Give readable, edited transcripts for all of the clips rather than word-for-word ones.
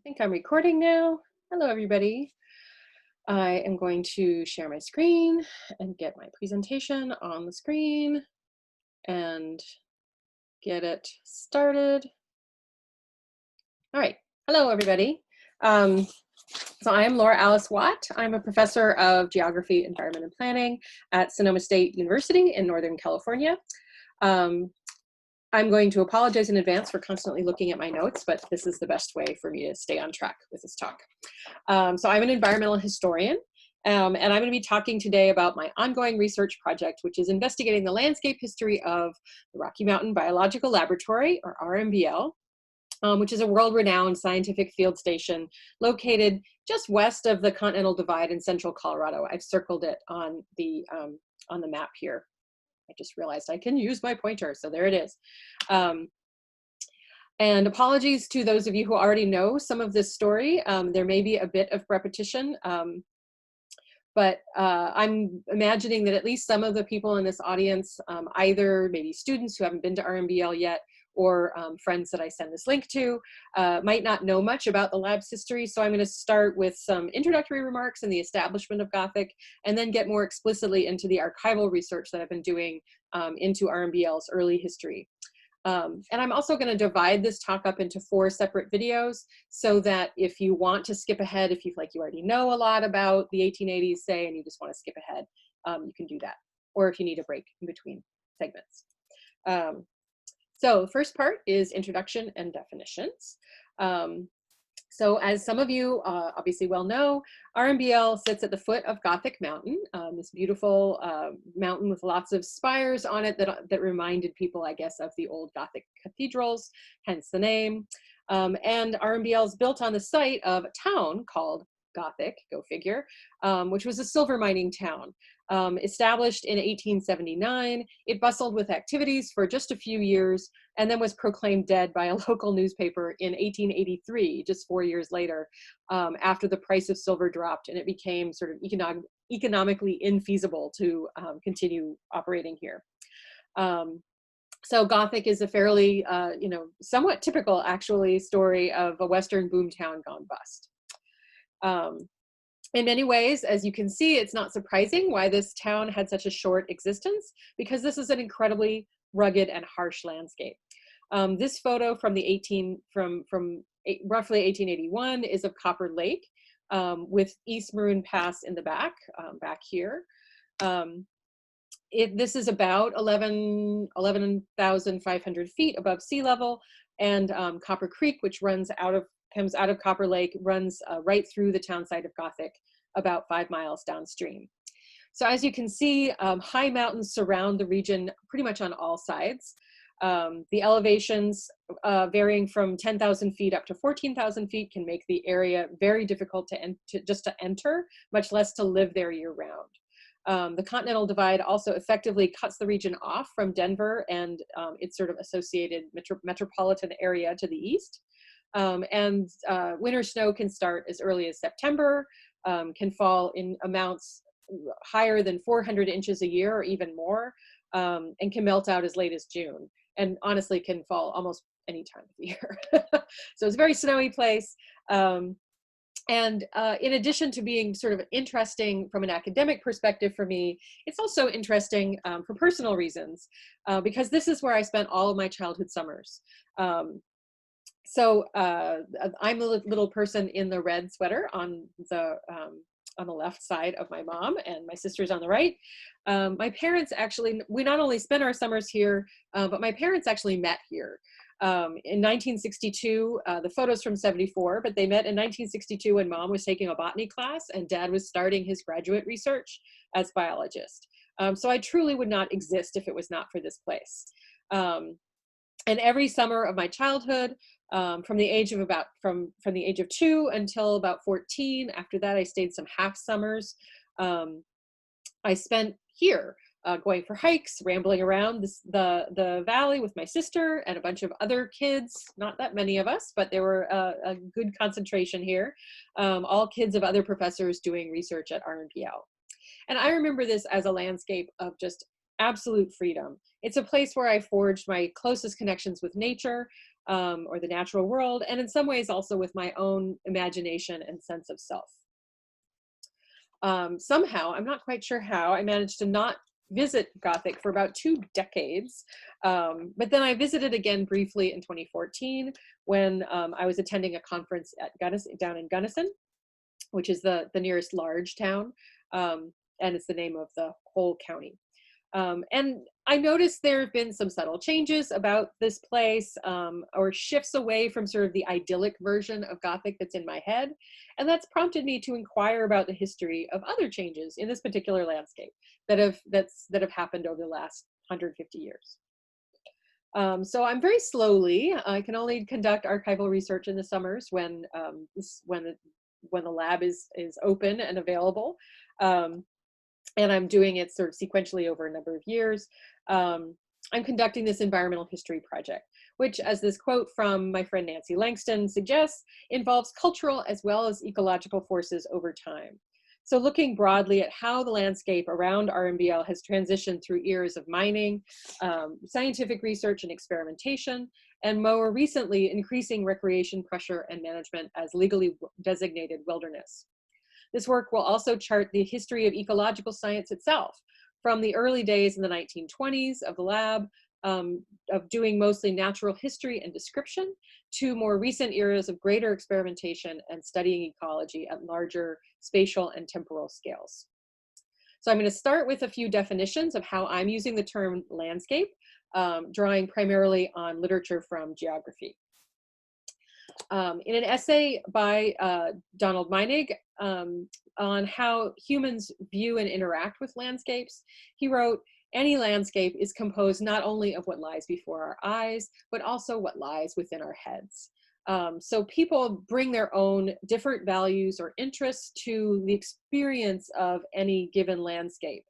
think I'm recording now. Hello, everybody. I am going to share my screen and get my presentation on the screen and get it started. All right. Hello, everybody. So I'm Laura Alice Watt. I'm a professor of geography, environment, and planning at Sonoma State University in Northern California. I'm going to apologize in advance for constantly looking at my notes, but this is the best way for me to stay on track with this talk. So I'm an environmental historian, and I'm going to be talking today about my ongoing research project, which is investigating the landscape history of the Rocky Mountain Biological Laboratory, or RMBL, which is a world-renowned scientific field station located just west of the Continental Divide in central Colorado. I've circled it on the map here. I just realized I can use my pointer, so there it is. And apologies to those of you who already know some of this story. There may be a bit of repetition, but I'm imagining that at least some of the people in this audience, either maybe students who haven't been to RMBL yet, or friends that I send this link to, might not know much about the lab's history. So I'm going to start with some introductory remarks and the establishment of Gothic, and then get more explicitly into the archival research that I've been doing into RMBL's early history. And I'm also going to divide this talk up into 4 separate videos so that if you want to skip ahead, if you feel like you already know a lot about the 1880s, say, and you just want to skip ahead, you can do that. Or if you need a break in between segments. So the first part is introduction and definitions. So as some of you obviously well know, RMBL sits at the foot of Gothic Mountain, this beautiful mountain with lots of spires on it that reminded people, I guess, of the old Gothic cathedrals, hence the name. And RMBL is built on the site of a town called Gothic, go figure, which was a silver mining town. Established in 1879, it bustled with activities for just a few years and then was proclaimed dead by a local newspaper in 1883, just 4 years later, after the price of silver dropped and it became sort of economically infeasible to continue operating here. So Gothic is a fairly, somewhat typical, actually, story of a Western boomtown gone bust. In many ways, as you can see, it's not surprising why this town had such a short existence, because this is an incredibly rugged and harsh landscape. This photo from roughly 1881 is of Copper Lake, with East Maroon Pass in the back here. This is about 11,500 feet above sea level, and Copper Creek, which comes out of Copper Lake, runs right through the town site of Gothic, about 5 miles downstream. So as you can see, high mountains surround the region pretty much on all sides. The elevations varying from 10,000 feet up to 14,000 feet can make the area very difficult to enter, much less to live there year round. The Continental Divide also effectively cuts the region off from Denver and its sort of associated metropolitan area to the east. Winter snow can start as early as September, can fall in amounts higher than 400 inches a year or even more, and can melt out as late as June, and honestly can fall almost any time of the year. So it's a very snowy place. In addition to being sort of interesting from an academic perspective for me, it's also interesting for personal reasons, because this is where I spent all of my childhood summers. So I'm the little person in the red sweater on the left side of my mom, and my sister's on the right. My parents actually, we not only spent our summers here, but my parents actually met here. In 1962, the photo's from 74, but they met in 1962 when mom was taking a botany class and dad was starting his graduate research as biologist. So I truly would not exist if it was not for this place. And every summer of my childhood, from the age of 2 until about 14. After that, I stayed some half summers. I spent here going for hikes, rambling around the valley with my sister and a bunch of other kids. Not that many of us, but there were a good concentration here. All kids of other professors doing research at RMBL. And I remember this as a landscape of just absolute freedom. It's a place where I forged my closest connections with nature. or the natural world, and in some ways also with my own imagination and sense of self. Somehow, I'm not quite sure how, I managed to not visit Gothic for about 2 decades. But then I visited again briefly in 2014 when I was attending a conference at down in Gunnison, which is the nearest large town, and it's the name of the whole county. And I noticed there have been some subtle changes about this place, or shifts away from sort of the idyllic version of Gothic that's in my head. And that's prompted me to inquire about the history of other changes in this particular landscape that have happened over the last 150 years. So I'm very slowly, I can only conduct archival research in the summers when the lab is open and available. And I'm doing it sort of sequentially over a number of years. I'm conducting this environmental history project, which, as this quote from my friend Nancy Langston suggests, involves cultural as well as ecological forces over time. So looking broadly at how the landscape around RMBL has transitioned through eras of mining, scientific research and experimentation, and more recently, increasing recreation pressure and management as legally designated wilderness. This work will also chart the history of ecological science itself, from the early days in the 1920s of the lab, of doing mostly natural history and description, to more recent eras of greater experimentation and studying ecology at larger spatial and temporal scales. So I'm going to start with a few definitions of how I'm using the term landscape, drawing primarily on literature from geography. In an essay by Donald Meinig on how humans view and interact with landscapes, he wrote, "Any landscape is composed not only of what lies before our eyes, but also what lies within our heads." So people bring their own different values or interests to the experience of any given landscape.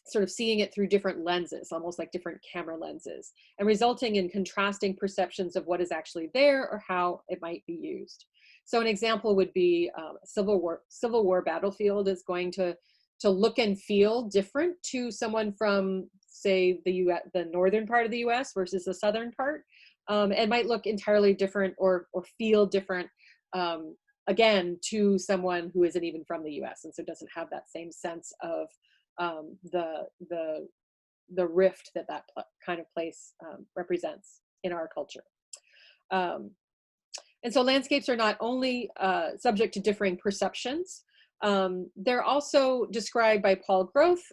Sort of seeing it through different lenses, almost like different camera lenses, and resulting in contrasting perceptions of what is actually there or how it might be used. So an example would be a Civil War battlefield is going to look and feel different to someone from, say, the northern part of the US versus the southern part. It might look entirely different or feel different, again, to someone who isn't even from the US, and so doesn't have that same sense of the rift that kind of place represents in our culture. And so landscapes are not only subject to differing perceptions, they're also described by Paul Groth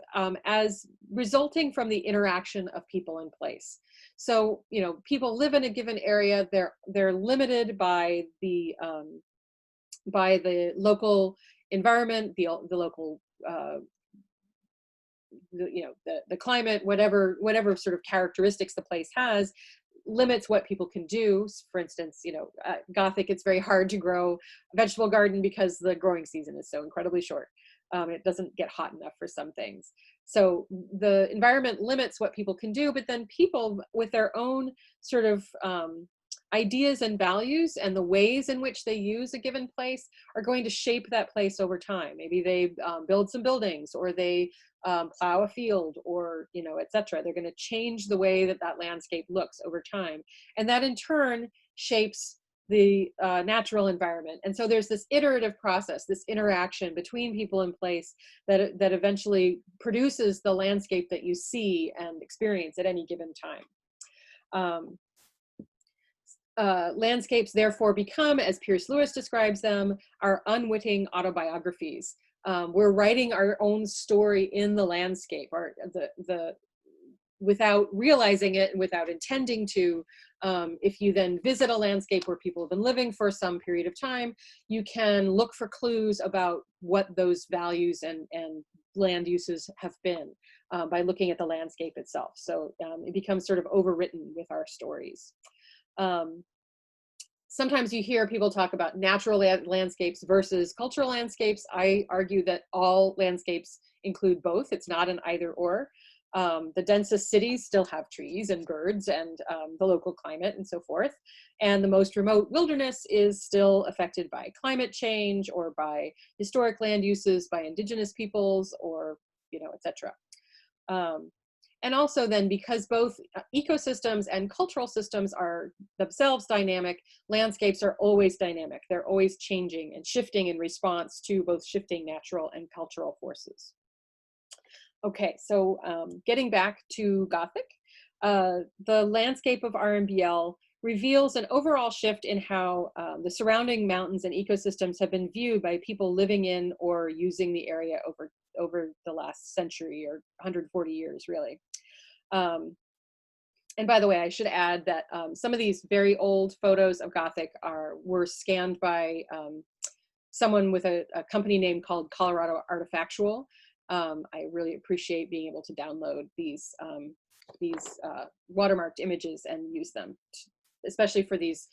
as resulting from the interaction of people in place. So, you know, people live in a given area, they're limited by the local environment, the local the climate, whatever sort of characteristics the place has, limits what people can do. For instance, Gothic, it's very hard to grow a vegetable garden because the growing season is so incredibly short. It doesn't get hot enough for some things. So the environment limits what people can do, but then people with their own sort of ideas and values and the ways in which they use a given place are going to shape that place over time. Maybe they build some buildings, or they plow a field, or, etc. They're going to change the way that landscape looks over time. And that in turn shapes the natural environment. And so there's this iterative process, this interaction between people in place that eventually produces the landscape that you see and experience at any given time. Landscapes therefore become, as Pierce Lewis describes them, our unwitting autobiographies. We're writing our own story in the landscape, without realizing it and without intending to. If you then visit a landscape where people have been living for some period of time, you can look for clues about what those values and land uses have been by looking at the landscape itself. So it becomes sort of overwritten with our stories. Sometimes you hear people talk about natural landscapes versus cultural landscapes. I argue that all landscapes include both. It's not an either or. The densest cities still have trees and birds and the local climate and so forth. And the most remote wilderness is still affected by climate change or by historic land uses by indigenous peoples, or, etc. And also then, because both ecosystems and cultural systems are themselves dynamic, landscapes are always dynamic. They're always changing and shifting in response to both shifting natural and cultural forces. Okay, so getting back to Gothic, the landscape of RMBL reveals an overall shift in how the surrounding mountains and ecosystems have been viewed by people living in or using the area over the last century or 140 years, really. And by the way, I should add that some of these very old photos of Gothic were scanned by someone with a company name called Colorado Artifactual. I really appreciate being able to download these watermarked images and use them, especially for these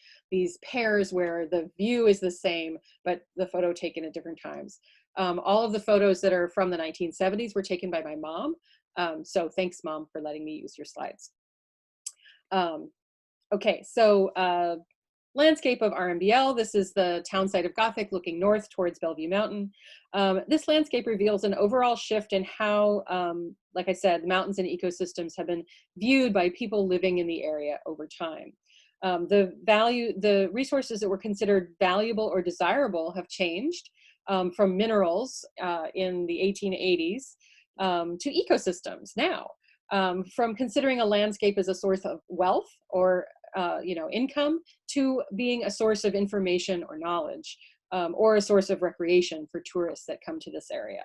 pairs where the view is the same, but the photo taken at different times. All of the photos that are from the 1970s were taken by my mom. So thanks, Mom, for letting me use your slides. Okay, so landscape of RMBL. This is the town site of Gothic looking north towards Bellevue Mountain. This landscape reveals an overall shift in how, like I said, the mountains and ecosystems have been viewed by people living in the area over time. The resources that were considered valuable or desirable have changed from minerals in the 1880s to ecosystems now. From considering a landscape as a source of wealth or income to being a source of information or knowledge, or a source of recreation for tourists that come to this area.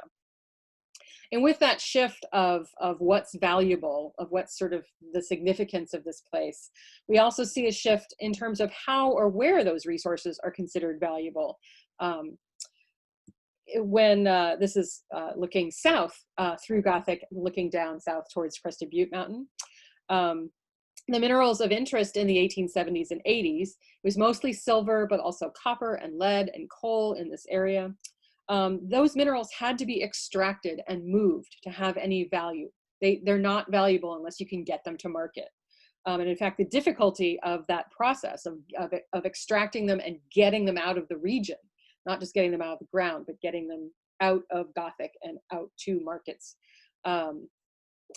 And with that shift of what's valuable, of what's sort of the significance of this place, we also see a shift in terms of how or where those resources are considered valuable. When this is looking south through Gothic, looking down south towards Crested Butte Mountain. The minerals of interest in the 1870s and 80s was mostly silver, but also copper and lead and coal in this area. Those minerals had to be extracted and moved to have any value. They're not valuable unless you can get them to market. And in fact, the difficulty of that process of extracting them and getting them out of the region, not just getting them out of the ground, but getting them out of Gothic and out to markets.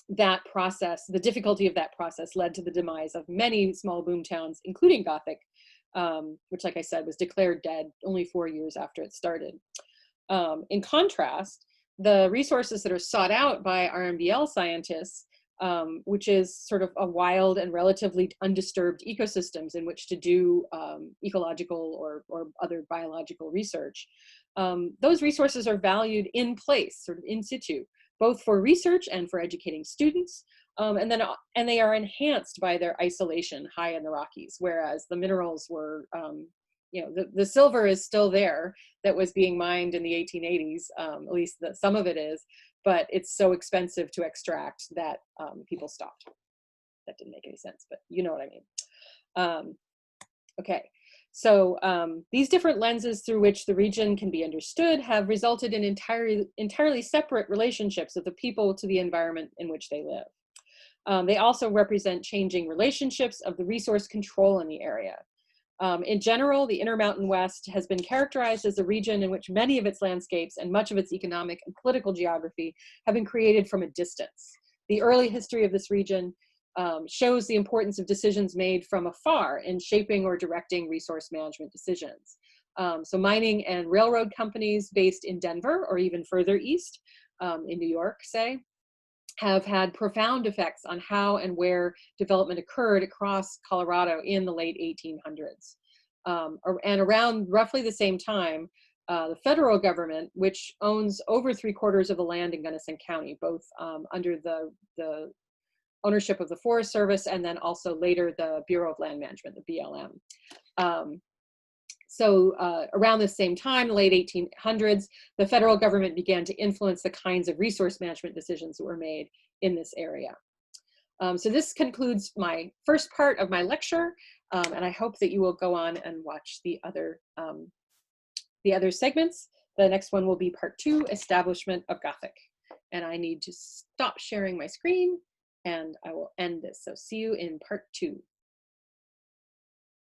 That process, the difficulty of that process led to the demise of many small boom towns, including Gothic, which, like I said, was declared dead only 4 years after it started. In contrast, the resources that are sought out by RMBL scientists, which is sort of a wild and relatively undisturbed ecosystems in which to do ecological or other biological research, those resources are valued in place, sort of in situ, both for research and for educating students, and they are enhanced by their isolation high in the Rockies, whereas the minerals were, the silver is still there that was being mined in the 1880s, at least some of it is, but it's so expensive to extract that people stopped. That didn't make any sense, but you know what I mean. Okay. So these different lenses through which the region can be understood have resulted in entirely separate relationships of the people to the environment in which they live. They also represent changing relationships of the resource control in the area. In general, the Intermountain West has been characterized as a region in which many of its landscapes and much of its economic and political geography have been created from a distance. The early history of this region shows the importance of decisions made from afar in shaping or directing resource management decisions. So mining and railroad companies based in Denver or even further east in New York, say, have had profound effects on how and where development occurred across Colorado in the late 1800s. And around roughly the same time, the federal government, which owns over 3/4 of the land in Gunnison County, both under the ownership of the Forest Service and then also later the Bureau of Land Management, the BLM. So around the same time, the late 1800s, the federal government began to influence the kinds of resource management decisions that were made in this area. So this concludes my first part of my lecture, and I hope that you will go on and watch the other segments. The next one will be part 2, Establishment of Gothic. And I need to stop sharing my screen, and I will end this. So see you in part 2.